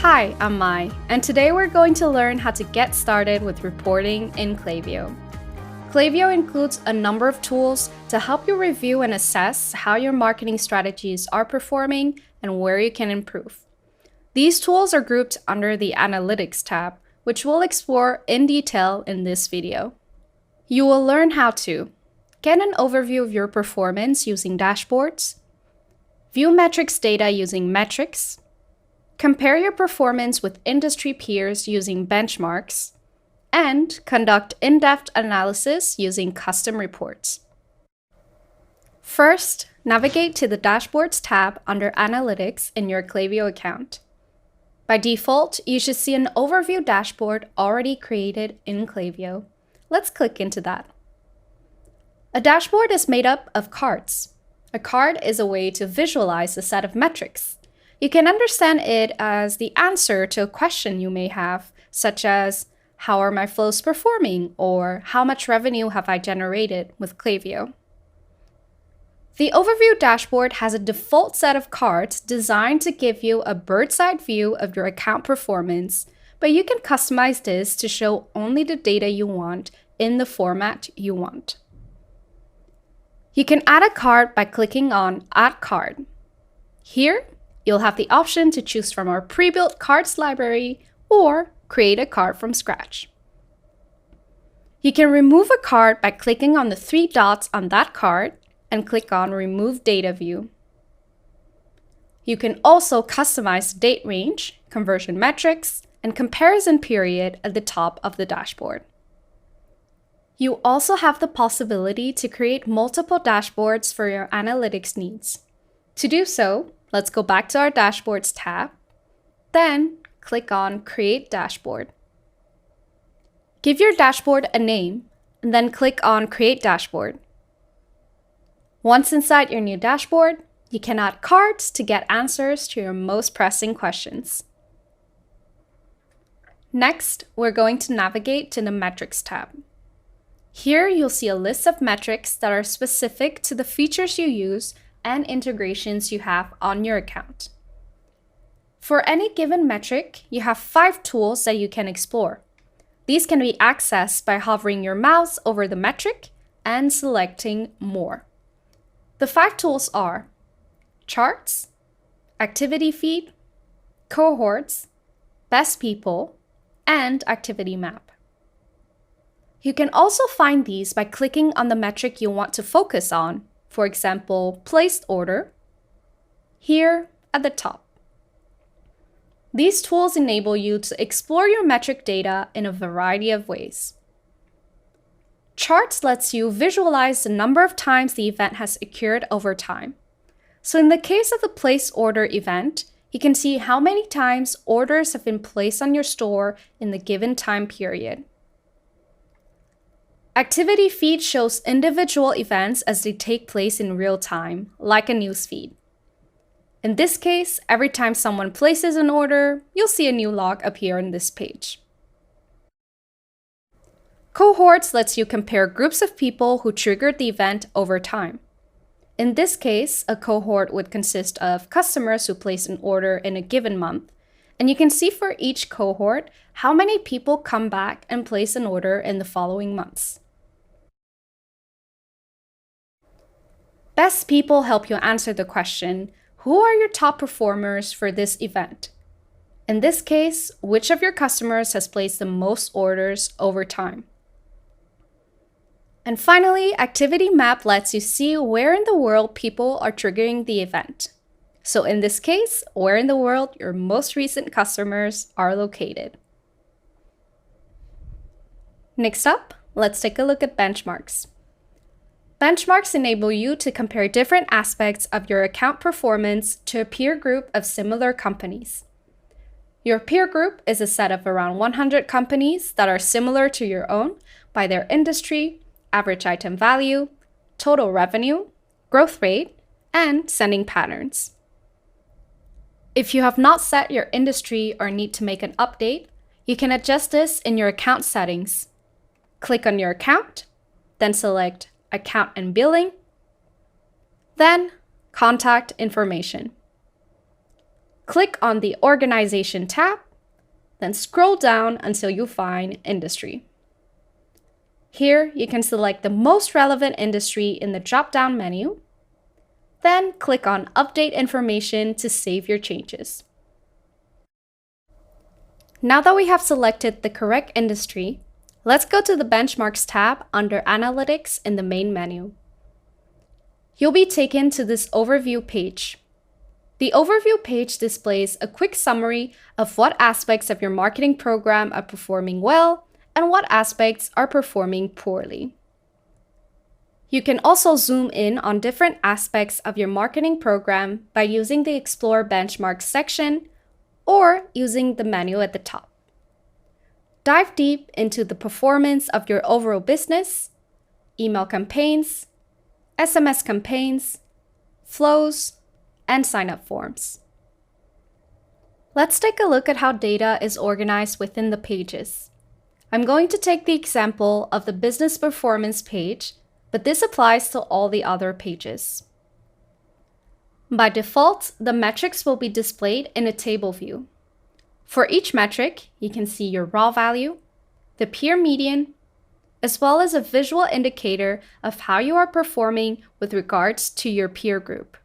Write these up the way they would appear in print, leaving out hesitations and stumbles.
Hi, I'm Mai, and today we're going to learn how to get started with reporting in Klaviyo. Klaviyo includes a number of tools to help you review and assess how your marketing strategies are performing and where you can improve. These tools are grouped under the Analytics tab, which we'll explore in detail in this video. You will learn how to get an overview of your performance using dashboards, view metrics data using metrics, compare your performance with industry peers using benchmarks, and conduct in-depth analysis using custom reports. First, navigate to the Dashboards tab under Analytics in your Klaviyo account. By default, you should see an overview dashboard already created in Klaviyo. Let's click into that. A dashboard is made up of cards. A card is a way to visualize a set of metrics. You can understand it as the answer to a question you may have, such as, how are my flows performing? Or how much revenue have I generated with Klaviyo? The Overview dashboard has a default set of cards designed to give you a bird's-eye view of your account performance, but you can customize this to show only the data you want in the format you want. You can add a card by clicking on Add Card. Here, you'll have the option to choose from our pre-built cards library or create a card from scratch. You can remove a card by clicking on the three dots on that card and click on Remove Data View. You can also customize the date range, conversion metrics, and comparison period at the top of the dashboard. You also have the possibility to create multiple dashboards for your analytics needs. To do so, let's go back to our Dashboards tab, then click on Create Dashboard. Give your dashboard a name, and then click on Create Dashboard. Once inside your new dashboard, you can add cards to get answers to your most pressing questions. Next, we're going to navigate to the Metrics tab. Here, you'll see a list of metrics that are specific to the features you use and integrations you have on your account. For any given metric, you have 5 tools that you can explore. These can be accessed by hovering your mouse over the metric and selecting More. The 5 tools are Charts, Activity Feed, Cohorts, Best People, and Activity Map. You can also find these by clicking on the metric you want to focus on, for example, placed order, here at the top. These tools enable you to explore your metric data in a variety of ways. Charts lets you visualize the number of times the event has occurred over time. So in the case of the placed order event, you can see how many times orders have been placed on your store in the given time period. Activity Feed shows individual events as they take place in real time, like a news feed. In this case, every time someone places an order, you'll see a new log appear on this page. Cohorts lets you compare groups of people who triggered the event over time. In this case, a cohort would consist of customers who placed an order in a given month, and you can see for each cohort how many people come back and place an order in the following months. Best People help you answer the question, who are your top performers for this event? In this case, which of your customers has placed the most orders over time? And finally, Activity Map lets you see where in the world people are triggering the event. So in this case, where in the world your most recent customers are located. Next up, let's take a look at benchmarks. Benchmarks enable you to compare different aspects of your account performance to a peer group of similar companies. Your peer group is a set of around 100 companies that are similar to your own by their industry, average item value, total revenue, growth rate, and sending patterns. If you have not set your industry or need to make an update, you can adjust this in your account settings. Click on your account, then select Account and Billing, then Contact Information. Click on the Organization tab, then scroll down until you find Industry. Here, you can select the most relevant industry in the drop-down menu. Then click on Update Information to save your changes. Now that we have selected the correct industry, let's go to the Benchmarks tab under Analytics in the main menu. You'll be taken to this overview page. The overview page displays a quick summary of what aspects of your marketing program are performing well and what aspects are performing poorly. You can also zoom in on different aspects of your marketing program by using the Explore Benchmarks section or using the menu at the top. Dive deep into the performance of your overall business, email campaigns, SMS campaigns, flows, and sign-up forms. Let's take a look at how data is organized within the pages. I'm going to take the example of the business performance page, but this applies to all the other pages. By default, the metrics will be displayed in a table view. For each metric, you can see your raw value, the peer median, as well as a visual indicator of how you are performing with regards to your peer group.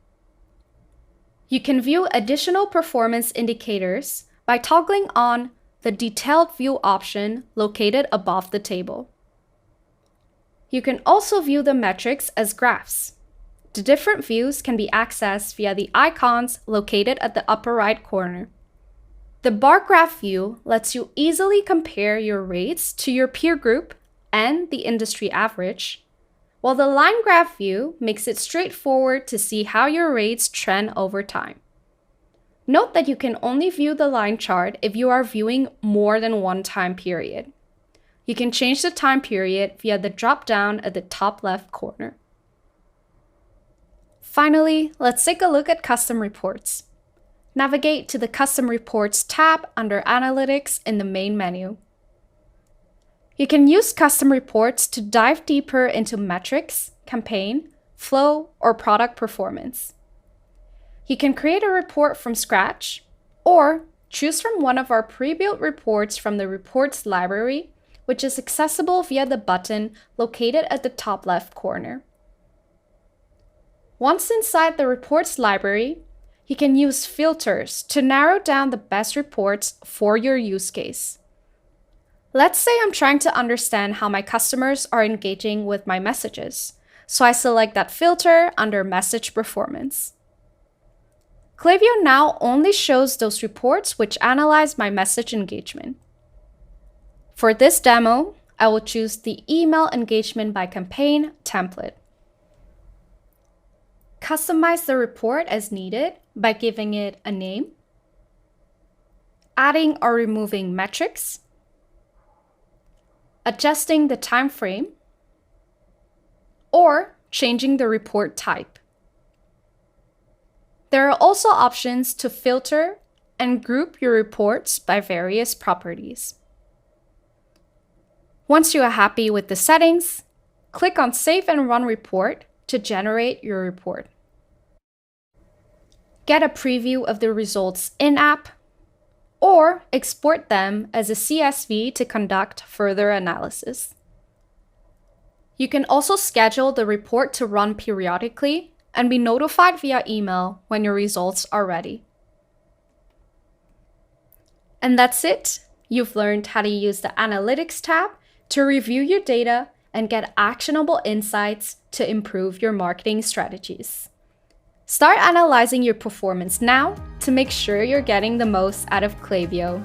You can view additional performance indicators by toggling on the Detailed View option located above the table. You can also view the metrics as graphs. The different views can be accessed via the icons located at the upper right corner. The bar graph view lets you easily compare your rates to your peer group and the industry average, while the line graph view makes it straightforward to see how your rates trend over time. Note that you can only view the line chart if you are viewing more than one time period. You can change the time period via the drop-down at the top left corner. Finally, let's take a look at Custom Reports. Navigate to the Custom Reports tab under Analytics in the main menu. You can use custom reports to dive deeper into metrics, campaign, flow, or product performance. You can create a report from scratch or choose from one of our pre-built reports from the Reports library, which is accessible via the button located at the top left corner. Once inside the Reports library, you can use filters to narrow down the best reports for your use case. Let's say I'm trying to understand how my customers are engaging with my messages, so I select that filter under Message Performance. Klaviyo now only shows those reports which analyze my message engagement. For this demo, I will choose the Email Engagement by Campaign template. Customize the report as needed by giving it a name, adding or removing metrics, adjusting the time frame, or changing the report type. There are also options to filter and group your reports by various properties. Once you are happy with the settings, click on Save and Run Report to generate your report. Get a preview of the results in-app, or export them as a CSV to conduct further analysis. You can also schedule the report to run periodically and be notified via email when your results are ready. And that's it. You've learned how to use the Analytics tab to review your data and get actionable insights to improve your marketing strategies. Start analyzing your performance now to make sure you're getting the most out of Klaviyo.